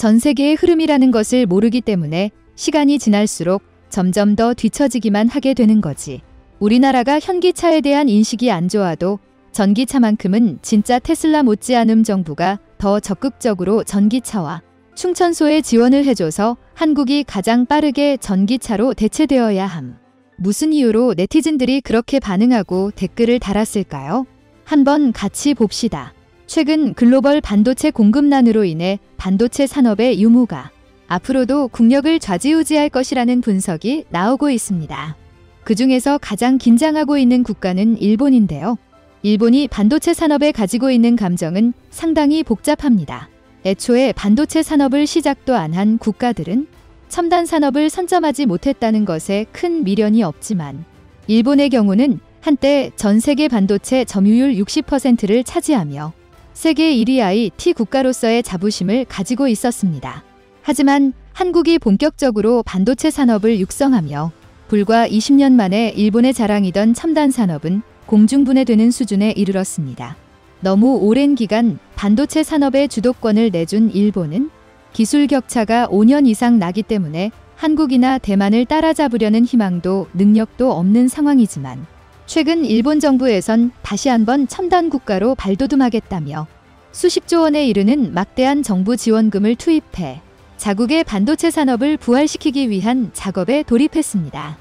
전 세계의 흐름이라는 것을 모르기 때문에 시간이 지날수록 점점 더 뒤처지기만 하게 되는 거지. 우리나라가 현기차에 대한 인식이 안 좋아도 전기차만큼은 진짜 테슬라 못지않은 정부가 더 적극적으로 전기차와 충전소에 지원을 해줘서 한국이 가장 빠르게 전기차로 대체되어야 함. 무슨 이유로 네티즌들이 그렇게 반응하고 댓글을 달았을까요? 한번 같이 봅시다. 최근 글로벌 반도체 공급난으로 인해 반도체 산업의 유무가 앞으로도 국력을 좌지우지할 것이라는 분석이 나오고 있습니다. 그 중에서 가장 긴장하고 있는 국가는 일본인데요. 일본이 반도체 산업에 가지고 있는 감정은 상당히 복잡합니다. 애초에 반도체 산업을 시작도 안 한 국가들은 첨단 산업을 선점하지 못했다는 것에 큰 미련이 없지만 일본의 경우는 한때 전 세계 반도체 점유율 60%를 차지하며 세계 1위 IT 국가로서의 자부심을 가지고 있었습니다. 하지만 한국이 본격적으로 반도체 산업을 육성하며 불과 20년 만에 일본의 자랑이던 첨단 산업은 공중분해되는 수준에 이르렀습니다. 너무 오랜 기간 반도체 산업의 주도권을 내준 일본은 기술 격차가 5년 이상 나기 때문에 한국이나 대만을 따라잡으려는 희망도 능력도 없는 상황이지만 최근 일본 정부에선 다시 한번 첨단 국가로 발돋움하겠다며 수십조 원에 이르는 막대한 정부 지원금을 투입해 자국의 반도체 산업을 부활시키기 위한 작업에 돌입했습니다.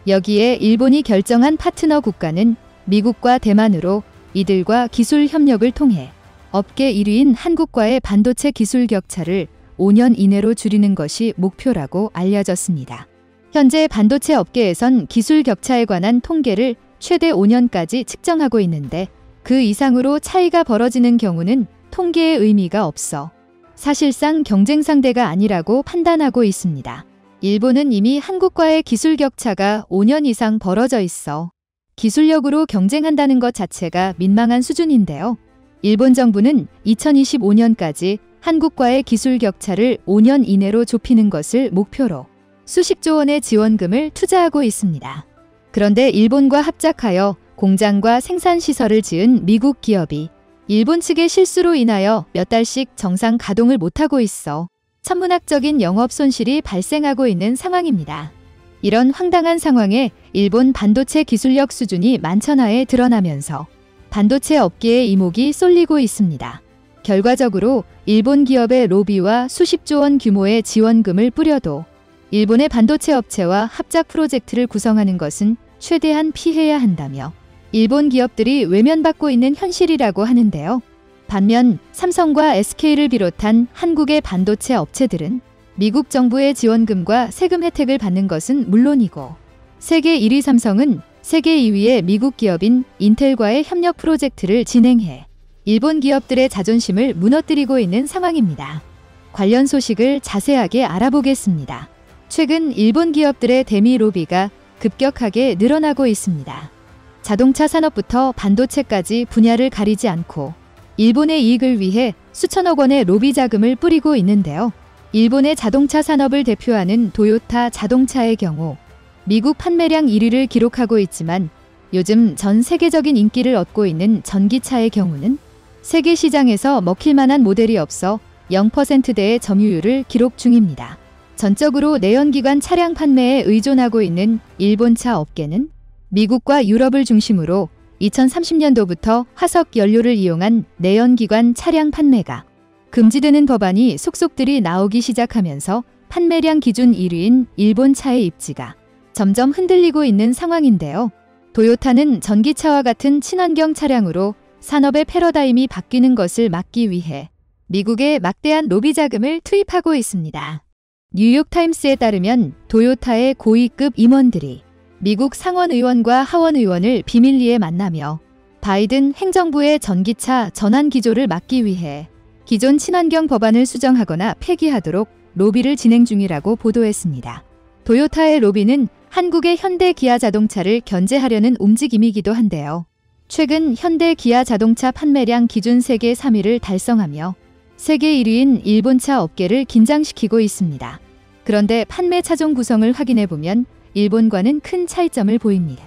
여기에 일본이 결정한 파트너 국가는 미국과 대만으로 이들과 기술 협력을 통해 업계 1위인 한국과의 반도체 기술 격차를 5년 이내로 줄이는 것이 목표라고 알려졌습니다. 현재 반도체 업계에선 기술 격차에 관한 통계를 최대 5년까지 측정하고 있는데 그 이상으로 차이가 벌어지는 경우는 통계의 의미가 없어 사실상 경쟁 상대가 아니라고 판단하고 있습니다. 일본은 이미 한국과의 기술 격차가 5년 이상 벌어져 있어 기술력으로 경쟁한다는 것 자체가 민망한 수준인데요. 일본 정부는 2025년까지 한국과의 기술 격차를 5년 이내로 좁히는 것을 목표로 수십조 원의 지원금을 투자하고 있습니다. 그런데 일본과 합작하여 공장과 생산시설을 지은 미국 기업이 일본 측의 실수로 인하여 몇 달씩 정상 가동을 못하고 있어 천문학적인 영업 손실이 발생하고 있는 상황입니다. 이런 황당한 상황에 일본 반도체 기술력 수준이 만천하에 드러나면서 반도체 업계의 이목이 쏠리고 있습니다. 결과적으로 일본 기업의 로비와 수십조 원 규모의 지원금을 뿌려도 일본의 반도체 업체와 합작 프로젝트를 구성하는 것은 최대한 피해야 한다며 일본 기업들이 외면받고 있는 현실이라고 하는데요. 반면 삼성과 SK를 비롯한 한국의 반도체 업체들은 미국 정부의 지원금과 세금 혜택을 받는 것은 물론이고 세계 1위 삼성은 세계 2위의 미국 기업인 인텔과의 협력 프로젝트를 진행해 일본 기업들의 자존심을 무너뜨리고 있는 상황입니다. 관련 소식을 자세하게 알아보겠습니다. 최근 일본 기업들의 대미 로비가 급격하게 늘어나고 있습니다. 자동차 산업부터 반도체까지 분야를 가리지 않고 일본의 이익을 위해 수천억 원의 로비 자금을 뿌리고 있는데요. 일본의 자동차 산업을 대표하는 도요타 자동차의 경우 미국 판매량 1위를 기록하고 있지만 요즘 전 세계적인 인기를 얻고 있는 전기차의 경우는 세계 시장에서 먹힐 만한 모델이 없어 0%대의 점유율을 기록 중입니다. 전적으로 내연기관 차량 판매에 의존하고 있는 일본차 업계는 미국과 유럽을 중심으로 2030년도부터 화석 연료를 이용한 내연기관 차량 판매가 금지되는 법안이 속속들이 나오기 시작하면서 판매량 기준 1위인 일본차의 입지가 점점 흔들리고 있는 상황인데요. 도요타는 전기차와 같은 친환경 차량으로 산업의 패러다임이 바뀌는 것을 막기 위해 미국에 막대한 로비 자금을 투입하고 있습니다. 뉴욕타임스에 따르면 도요타의 고위급 임원들이 미국 상원의원과 하원의원을 비밀리에 만나며 바이든 행정부의 전기차 전환 기조를 막기 위해 기존 친환경 법안을 수정하거나 폐기하도록 로비를 진행 중이라고 보도했습니다. 도요타의 로비는 한국의 현대 기아 자동차를 견제하려는 움직임이기도 한데요. 최근 현대 기아 자동차 판매량 기준 세계 3위를 달성하며 세계 1위인 일본차 업계를 긴장시키고 있습니다. 그런데 판매 차종 구성을 확인해보면 일본과는 큰 차이점을 보입니다.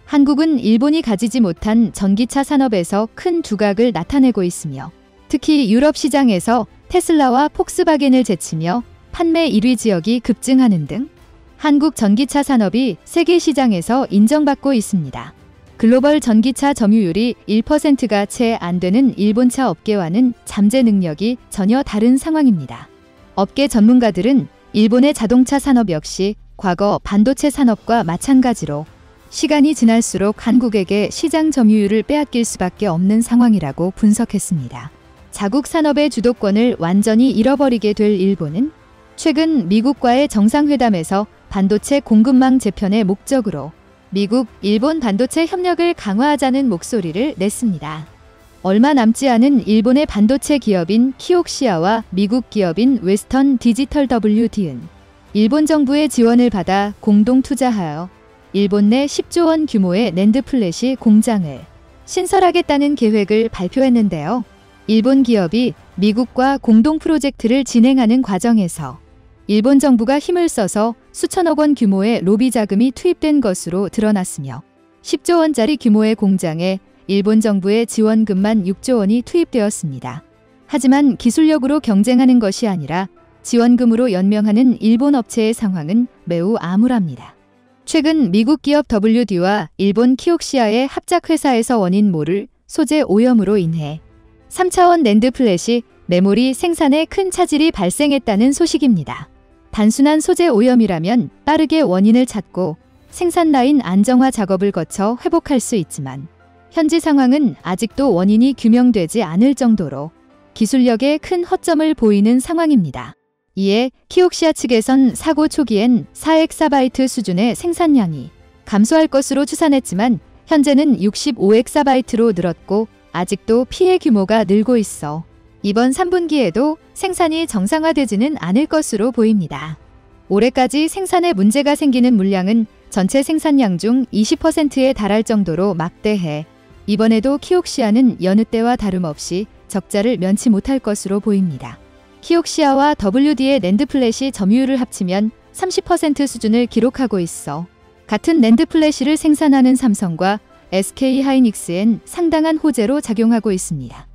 한국은 일본이 가지지 못한 전기차 산업에서 큰 두각을 나타내고 있으며 특히 유럽 시장에서 테슬라와 폭스바겐을 제치며 판매 1위 지역이 급증하는 등 한국 전기차 산업이 세계 시장에서 인정받고 있습니다. 글로벌 전기차 점유율이 1%가 채 안 되는 일본차 업계와는 잠재 능력이 전혀 다른 상황입니다. 업계 전문가들은 일본의 자동차 산업 역시 과거 반도체 산업과 마찬가지로 시간이 지날수록 한국에게 시장 점유율을 빼앗길 수밖에 없는 상황이라고 분석했습니다. 자국 산업의 주도권을 완전히 잃어버리게 될 일본은 최근 미국과의 정상회담에서 반도체 공급망 재편의 목적으로 미국, 일본 반도체 협력을 강화하자는 목소리를 냈습니다. 얼마 남지 않은 일본의 반도체 기업인 키옥시아와 미국 기업인 웨스턴 디지털 WD은 일본 정부의 지원을 받아 공동 투자하여 일본 내 10조 원 규모의 낸드 플래시 공장을 신설하겠다는 계획을 발표했는데요. 일본 기업이 미국과 공동 프로젝트를 진행하는 과정에서 일본 정부가 힘을 써서 수천억 원 규모의 로비 자금이 투입된 것으로 드러났으며 10조 원짜리 규모의 공장에 일본 정부의 지원금만 6조 원이 투입되었습니다. 하지만 기술력으로 경쟁하는 것이 아니라 지원금으로 연명하는 일본 업체의 상황은 매우 암울합니다. 최근 미국 기업 WD와 일본 키옥시아의 합작회사에서 원인 모를 소재 오염으로 인해 3차원 낸드 플래시 메모리 생산에 큰 차질이 발생했다는 소식입니다. 단순한 소재 오염이라면 빠르게 원인을 찾고 생산 라인 안정화 작업을 거쳐 회복할 수 있지만 현지 상황은 아직도 원인이 규명되지 않을 정도로 기술력에 큰 허점을 보이는 상황입니다. 이에 키옥시아 측에선 사고 초기엔 4엑사바이트 수준의 생산량이 감소할 것으로 추산했지만 현재는 65엑사바이트로 늘었고 아직도 피해 규모가 늘고 있어 이번 3분기에도 생산이 정상화되지는 않을 것으로 보입니다. 올해까지 생산에 문제가 생기는 물량은 전체 생산량 중 20%에 달할 정도로 막대해 이번에도 키옥시아는 여느 때와 다름없이 적자를 면치 못할 것으로 보입니다. 키옥시아와 WD의 낸드 플래시 점유율을 합치면 30% 수준을 기록하고 있어 같은 낸드 플래시를 생산하는 삼성과 SK하이닉스엔 상당한 호재로 작용하고 있습니다.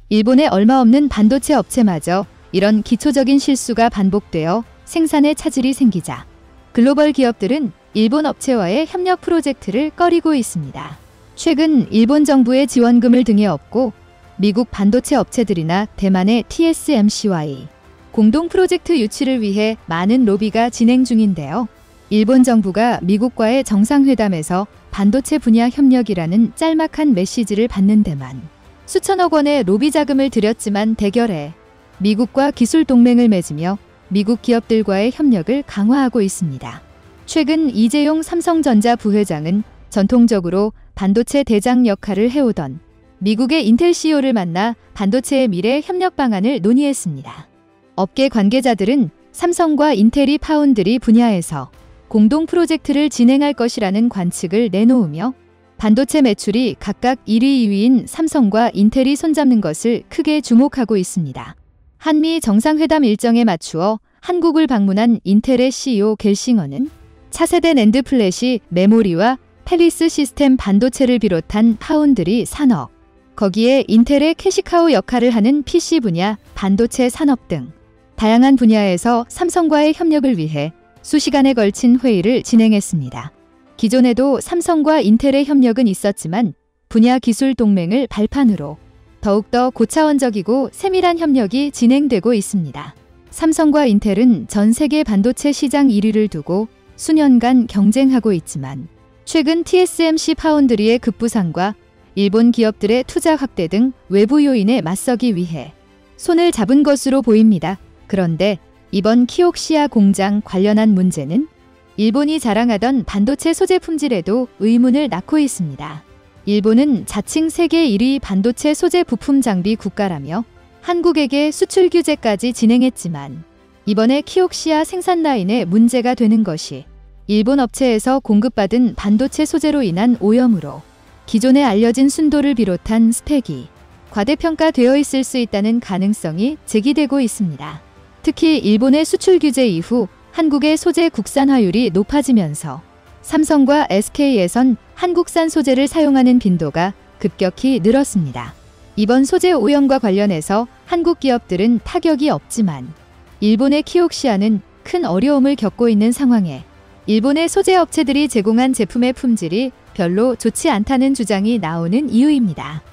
일본의 얼마 없는 반도체 업체마저 이런 기초적인 실수가 반복되어 생산에 차질이 생기자 글로벌 기업들은 일본 업체와의 협력 프로젝트를 꺼리고 있습니다. 최근 일본 정부의 지원금을 등에 업고 미국 반도체 업체들이나 대만의 TSMC와의 공동 프로젝트 유치를 위해 많은 로비가 진행 중인데요. 일본 정부가 미국과의 정상회담에서 반도체 분야 협력이라는 짤막한 메시지를 받는 데만 수천억 원의 로비 자금을 들였지만 대결해 미국과 기술 동맹을 맺으며 미국 기업들과의 협력을 강화하고 있습니다. 최근 이재용 삼성전자 부회장은 전통적으로 반도체 대장 역할을 해오던 미국의 인텔 CEO를 만나 반도체의 미래 협력 방안을 논의했습니다. 업계 관계자들은 삼성과 인텔이 파운드리 분야에서 공동 프로젝트를 진행할 것이라는 관측을 내놓으며 반도체 매출이 각각 1위, 2위인 삼성과 인텔이 손잡는 것을 크게 주목하고 있습니다. 한미 정상회담 일정에 맞추어 한국을 방문한 인텔의 CEO 겔싱어는 차세대 낸드 플래시 메모리와 펠리스 시스템 반도체를 비롯한 파운드리 산업, 거기에 인텔의 캐시카우 역할을 하는 PC 분야, 반도체 산업 등 다양한 분야에서 삼성과의 협력을 위해 수시간에 걸친 회의를 진행했습니다. 기존에도 삼성과 인텔의 협력은 있었지만 분야 기술 동맹을 발판으로 더욱더 고차원적이고 세밀한 협력이 진행되고 있습니다. 삼성과 인텔은 전 세계 반도체 시장 1위를 두고 수년간 경쟁하고 있지만 최근 TSMC 파운드리의 급부상과 일본 기업들의 투자 확대 등 외부 요인에 맞서기 위해 손을 잡은 것으로 보입니다. 그런데 이번 키옥시아 공장 관련한 문제는 일본이 자랑하던 반도체 소재 품질에도 의문을 낳고 있습니다. 일본은 자칭 세계 1위 반도체 소재 부품 장비 국가라며 한국에게 수출 규제까지 진행했지만 이번에 키옥시아 생산 라인에 문제가 되는 것이 일본 업체에서 공급받은 반도체 소재로 인한 오염으로 기존에 알려진 순도를 비롯한 스펙이 과대평가되어 있을 수 있다는 가능성이 제기되고 있습니다. 특히 일본의 수출 규제 이후 한국의 소재 국산화율이 높아지면서 삼성과 SK에선 한국산 소재를 사용하는 빈도가 급격히 늘었습니다. 이번 소재 오염과 관련해서 한국 기업들은 타격이 없지만 일본의 키옥시아는 큰 어려움을 겪고 있는 상황에 일본의 소재 업체들이 제공한 제품의 품질이 별로 좋지 않다는 주장이 나오는 이유입니다.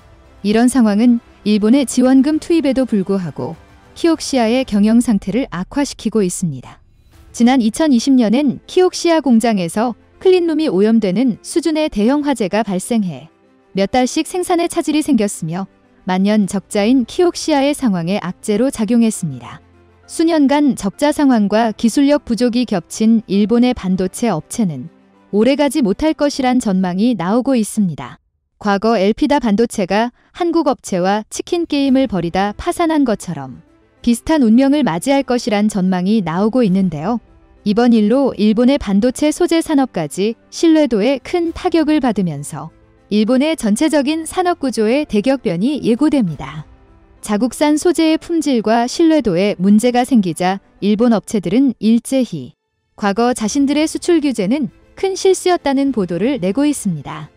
이런 상황은 일본의 지원금 투입에도 불구하고 키옥시아의 경영 상태를 악화시키고 있습니다. 지난 2020년엔 키옥시아 공장에서 클린룸이 오염되는 수준의 대형 화재가 발생해 몇 달씩 생산에 차질이 생겼으며 만년 적자인 키옥시아의 상황에 악재로 작용했습니다. 수년간 적자 상황과 기술력 부족이 겹친 일본의 반도체 업체는 오래가지 못할 것이란 전망이 나오고 있습니다. 과거 엘피다 반도체가 한국 업체와 치킨 게임을 벌이다 파산한 것처럼 비슷한 운명을 맞이할 것이란 전망이 나오고 있는데요. 이번 일로 일본의 반도체 소재 산업까지 신뢰도에 큰 타격을 받으면서 일본의 전체적인 산업 구조의 대격변이 예고됩니다. 자국산 소재의 품질과 신뢰도에 문제가 생기자 일본 업체들은 일제히 과거 자신들의 수출 규제는 큰 실수였다는 보도를 내고 있습니다.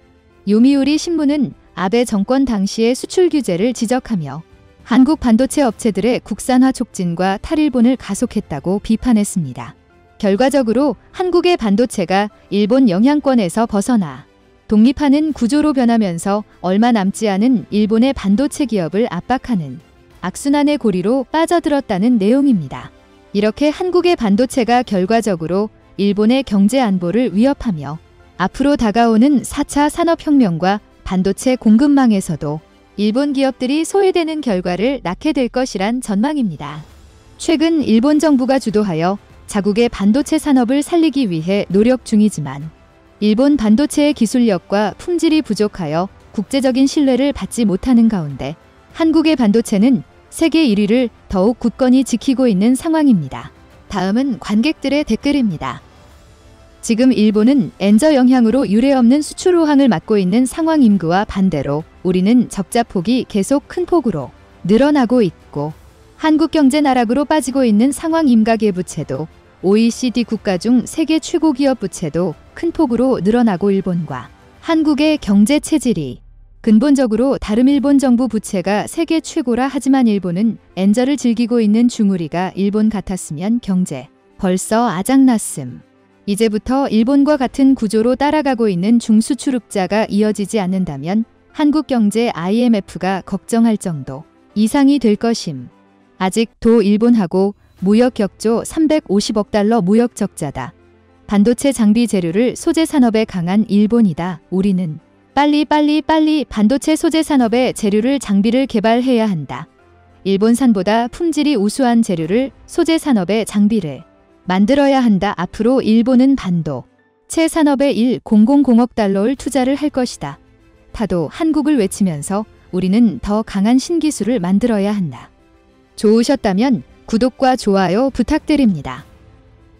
요미우리 신문은 아베 정권 당시의 수출 규제를 지적하며 한국 반도체 업체들의 국산화 촉진과 탈일본을 가속했다고 비판했습니다. 결과적으로 한국의 반도체가 일본 영향권에서 벗어나 독립하는 구조로 변하면서 얼마 남지 않은 일본의 반도체 기업을 압박하는 악순환의 고리로 빠져들었다는 내용입니다. 이렇게 한국의 반도체가 결과적으로 일본의 경제 안보를 위협하며 앞으로 다가오는 4차 산업혁명과 반도체 공급망에서도 일본 기업들이 소외되는 결과를 낳게 될 것이란 전망입니다. 최근 일본 정부가 주도하여 자국의 반도체 산업을 살리기 위해 노력 중이지만 일본 반도체의 기술력과 품질이 부족하여 국제적인 신뢰를 받지 못하는 가운데 한국의 반도체는 세계 1위를 더욱 굳건히 지키고 있는 상황입니다. 다음은 관객들의 댓글입니다. 지금 일본은 엔저 영향으로 유례없는 수출 호황을 맞고 있는 상황임그와 반대로 우리는 적자폭이 계속 큰 폭으로 늘어나고 있고 한국 경제 나락으로 빠지고 있는 상황임가 기부채도 OECD 국가 중 세계 최고 기업 부채도 큰 폭으로 늘어나고 일본과 한국의 경제 체질이 근본적으로 다른 일본 정부 부채가 세계 최고라 하지만 일본은 엔저를 즐기고 있는 중우리가 일본 같았으면 경제 벌써 아작났음. 이제부터 일본과 같은 구조로 따라가고 있는 중수출입자가 이어지지 않는다면 한국 경제 IMF가 걱정할 정도 이상이 될 것임. 아직도 일본하고 무역 격조 350억 달러 무역 적자다. 반도체 장비 재료를 소재 산업에 강한 일본이다. 우리는 빨리 반도체 소재 산업에 재료를 장비를 개발해야 한다. 일본산보다 품질이 우수한 재료를 소재 산업에 장비를 만들어야 한다. 앞으로 일본은 반도체 산업에 1,000억 달러를 투자를 할 것이다. 타도 한국을 외치면서 우리는 더 강한 신기술을 만들어야 한다. 좋으셨다면 구독과 좋아요 부탁드립니다.